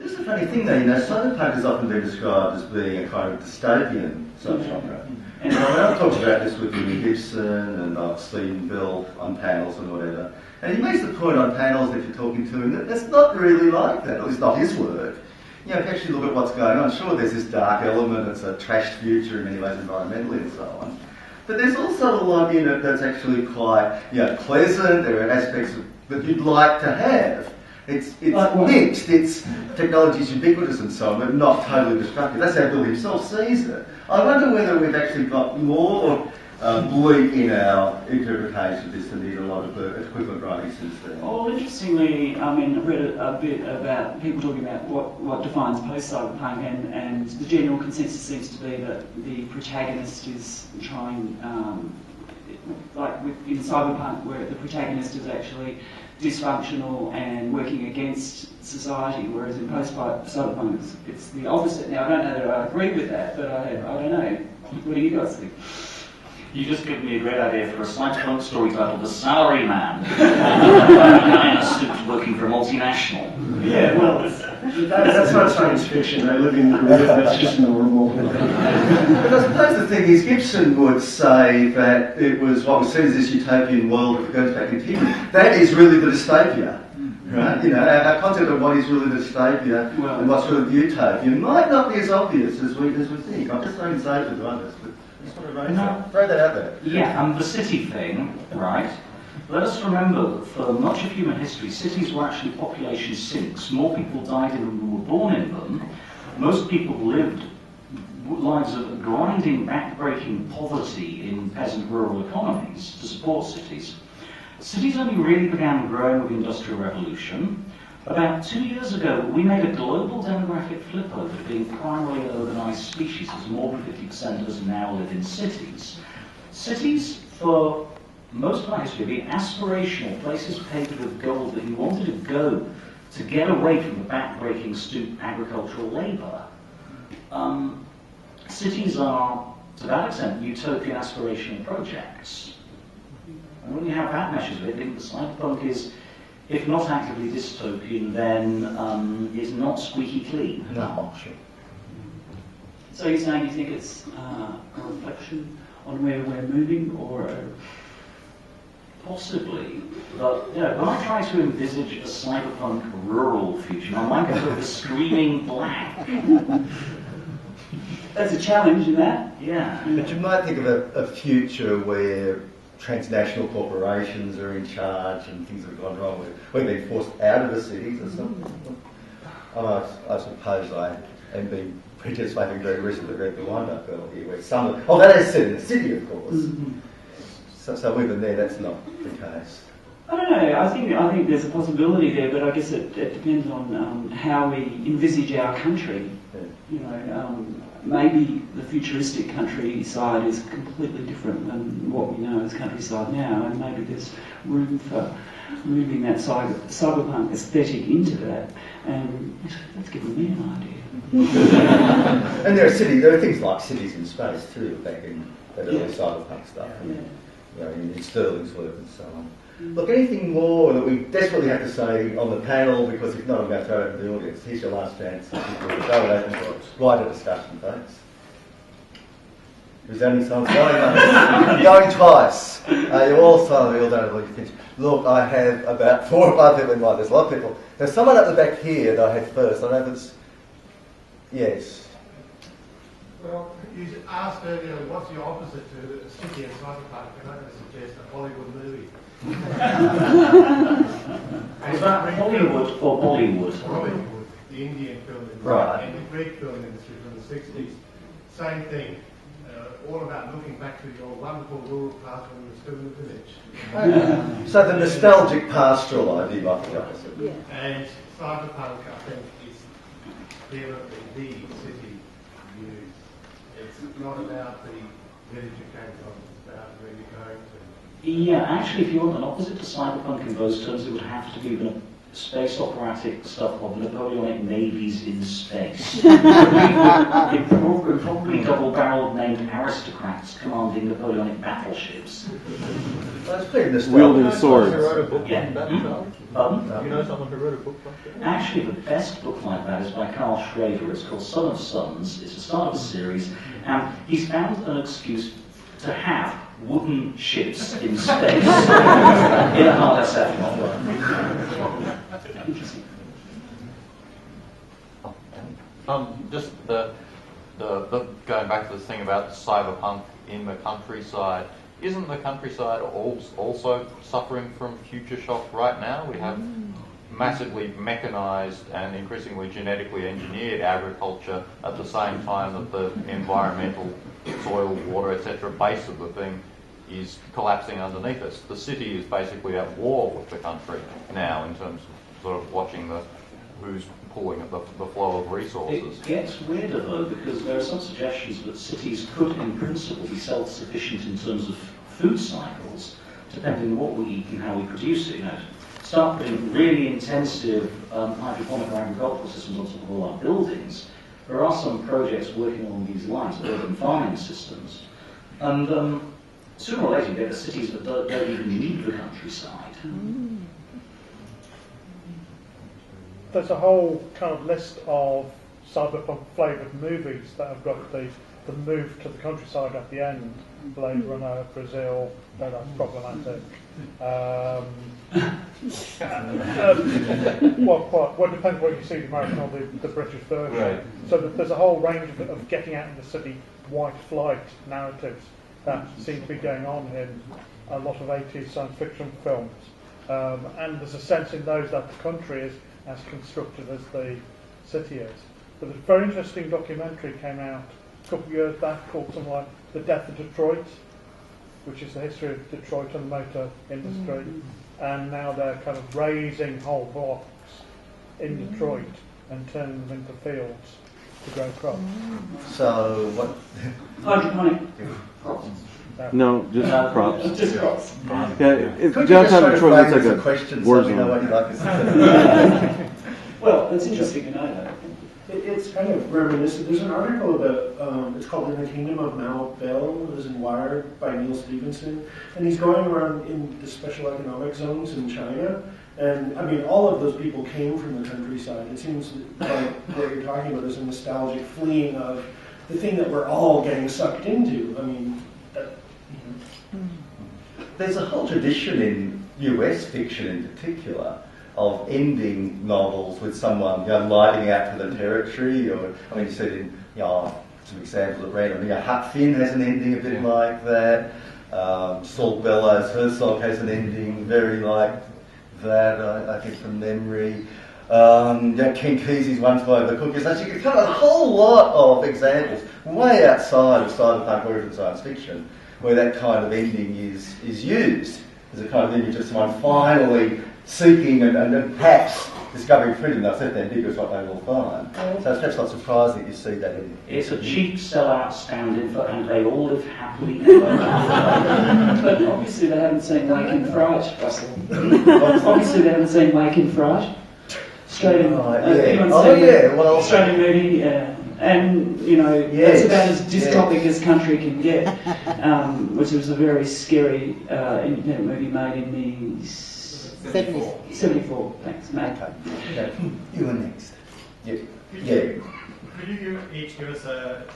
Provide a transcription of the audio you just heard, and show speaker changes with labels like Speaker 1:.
Speaker 1: It's a funny thing though, Cyberpunk has often been described as being a kind of dystopian subgenre. And I've talked about this with Gibson, and I've seen Bill on panels and whatever. And he makes the point on panels, if you're talking to him, that that's not really like that, at least not his work. If you actually look at what's going on, sure, there's this dark element, it's a trashed future in many ways environmentally and so on. But there's also a lot in it that's actually quite pleasant. There are aspects that you'd like to have. It's mixed, it's technology's ubiquitous and so on, but not totally destructive. That's how Bill himself sees it. I wonder whether we've actually got more bleak in our interpretation of this than in a lot of the equivalent writing since then.
Speaker 2: Well, interestingly, I mean, I've read a bit about people talking about what defines post-cyberpunk, and the general consensus seems to be that the protagonist is trying, in cyberpunk, where the protagonist is actually dysfunctional and working against society, whereas in post-cyberpunk it's the opposite. Now, I don't know that I agree with that, but I don't know. What do you guys think?
Speaker 3: You just given me a great idea for a cyberpunk story titled The Salary Man. A guy in a suit working for a multinational.
Speaker 4: Yeah, well, that's not science fiction. They live in the real, that's just normal.
Speaker 1: But I suppose the thing is, Gibson would say that it was what was seen as this utopian world that goes back in time. That is really the dystopia. Right? Our concept of what is really the dystopia and what's really the utopia might not be as obvious as we think. I'm just saying safer to others. Throw that out there.
Speaker 3: Yeah, and the city thing, right? Let us remember that for much of human history, cities were actually population sinks. More people died in them than were born in them. Most people lived lives of grinding, back-breaking poverty in peasant rural economies to support cities. Cities only really began growing with the Industrial Revolution. About 2 years ago, we made a global demographic flip over to being primarily an urbanized species, as more than 50% of us now live in cities. Cities, for most of our history, have been aspirational places paved with gold that you wanted to go to get away from the back-breaking stoop agricultural labour. Cities are, to that extent, utopian aspirational projects. And when you have that measures of it, I think the cyberpunk is, if not actively dystopian, then is not squeaky clean.
Speaker 1: No, sure.
Speaker 2: So you're saying you think it's a reflection on where we're moving, or
Speaker 3: possibly, but when I try to envisage a cyberpunk rural future, my mind goes over screaming black.
Speaker 2: There's a challenge in that.
Speaker 3: Yeah.
Speaker 1: But you might think of a future where transnational corporations are in charge and things have gone wrong with, where they're forced out of the cities or something. I suppose I am being participating very recently read the wind-up bill here, where some of, that is set in the city, of course.
Speaker 2: Mm-hmm.
Speaker 1: So even there, that's not the case.
Speaker 2: I don't know. I think there's a possibility there, but I guess it depends on how we envisage our country. Yeah. Maybe the futuristic countryside is completely different than what we know as countryside now, and maybe there's room for moving that cyberpunk aesthetic into that, and that's given me an idea.
Speaker 1: And there are things like cities in space too, back in that early cyberpunk stuff, in Sterling's work and so on. Look, anything more that we desperately have to say on the panel, because if not, I'm going to throw it to the audience. Here's your last chance. Throw it open for wider discussion, folks. There's only someone going twice. You're all silent, we all don't have to finish. Look, I have about 4 or 5 people in mind. There's a lot of people. There's someone up the back here that I had first. I know if it's... Yes.
Speaker 5: Well, you asked earlier what's the opposite to a city and cyberpunk, and I'm going to suggest a Hollywood movie.
Speaker 3: Is that Hollywood or Bollywood?
Speaker 5: Hollywood, the Indian film industry, and the Greek film industry from the 60s. Same thing. All about looking back to your wonderful rural past when you were still in the village.
Speaker 1: So the nostalgic pastoral idea might be opposite.
Speaker 6: Yeah.
Speaker 5: And cyberpunk, I think, is definitely the city view. It's not about the village you came from, it's about where you're going to.
Speaker 3: Yeah, actually, if you want an opposite to cyberpunk in those terms, it would have to be space operatic stuff of Napoleonic navies in space. Probably double-barreled named aristocrats commanding Napoleonic battleships.
Speaker 1: That's pretty nostalgic.
Speaker 6: Wielding swords.
Speaker 7: You wrote a book
Speaker 3: Yeah.
Speaker 7: like that, Charles?
Speaker 3: Pardon?
Speaker 7: You know someone who wrote a book like that?
Speaker 3: Actually, the best book like that is by Carl Schrader. It's called Son of Sons. It's the start of a series, and he's found an excuse to have wooden ships in space in a hard SF novel. Interesting.
Speaker 7: Just the going back to this thing about cyberpunk in the countryside. Isn't the countryside also suffering from future shock right now? We have massively mechanised and increasingly genetically engineered agriculture at the same time that the environmental, soil, water, etc. base of the thing is collapsing underneath us. The city is basically at war with the country now in terms of sort of watching who's pulling at the flow of resources.
Speaker 3: It gets weirder though, because there are some suggestions that cities could in principle be self-sufficient in terms of food cycles, depending on what we eat and how we produce it. You know, start putting really intensive hydroponic or agricultural systems on top of all our buildings. There are some projects working along these lines, urban farming systems, and sooner or later you get the cities that don't even need the countryside.
Speaker 8: There's a whole kind of list of cyberpunk flavoured movies that have got the move to the countryside at the end. Blade Runner, Brazil, no, that's problematic. Well, it depends what you see, the American or the British version.
Speaker 7: Right.
Speaker 8: So there's a whole range of getting out in the city, white flight narratives that seem to be going on in a lot of 80s science fiction films. And there's a sense in those that the country is as constructed as the city is. But a very interesting documentary came out a couple of years back called something like The Death of Detroit, which is the history of Detroit and the motor industry. And now they're kind of raising whole blocks in Detroit and turning them into fields to grow crops.
Speaker 1: So what?
Speaker 2: Hydroponic crops.
Speaker 6: No, just crops.
Speaker 2: Just crops.
Speaker 6: Yeah, if
Speaker 1: Could you
Speaker 6: John's
Speaker 1: just
Speaker 6: having
Speaker 1: rephrase
Speaker 6: trouble, it's like
Speaker 1: the
Speaker 6: a
Speaker 1: question
Speaker 6: war
Speaker 1: so we know
Speaker 6: zone.
Speaker 1: what you'd like us to say?
Speaker 2: Well, it's interesting to know that.
Speaker 4: It's kind of reminiscent. There's an article about, it's called In the Kingdom of Mao Bell. It was in Wired by Neil Stevenson. And he's going around in the special economic zones in China. And, I mean, all of those people came from the countryside. It seems like what you're talking about is a nostalgic fleeing of the thing that we're all getting sucked into. I mean,
Speaker 1: There's a whole tradition in US fiction in particular of ending novels with someone lighting out to the territory, or I mean, you said in some examples at random. Huck Finn has an ending a bit like that. Saul Bellows' Herzog has an ending very like that. I think from memory. Ken Kesey's One Flew Over the Cuckoo's Nest. You can cut a whole lot of examples way outside of cyberpunk or even science fiction, where that kind of ending is used as a kind of image of someone finally seeking and perhaps discovering freedom. They'll set the ambiguous what they will find. So it's perhaps not surprising you see that in.
Speaker 3: It's a cheap sellout stand-in for and they all live happily ever after.
Speaker 2: But obviously they haven't seen Wake in Fright, Russell. Obviously they haven't seen Wake in Fright. Australian, Australian movie, and that's about as dystopic as country can get, which was a very scary independent movie made in the 74. Thanks, mate.
Speaker 1: Okay. You were next. Yeah.
Speaker 5: Could you each give us a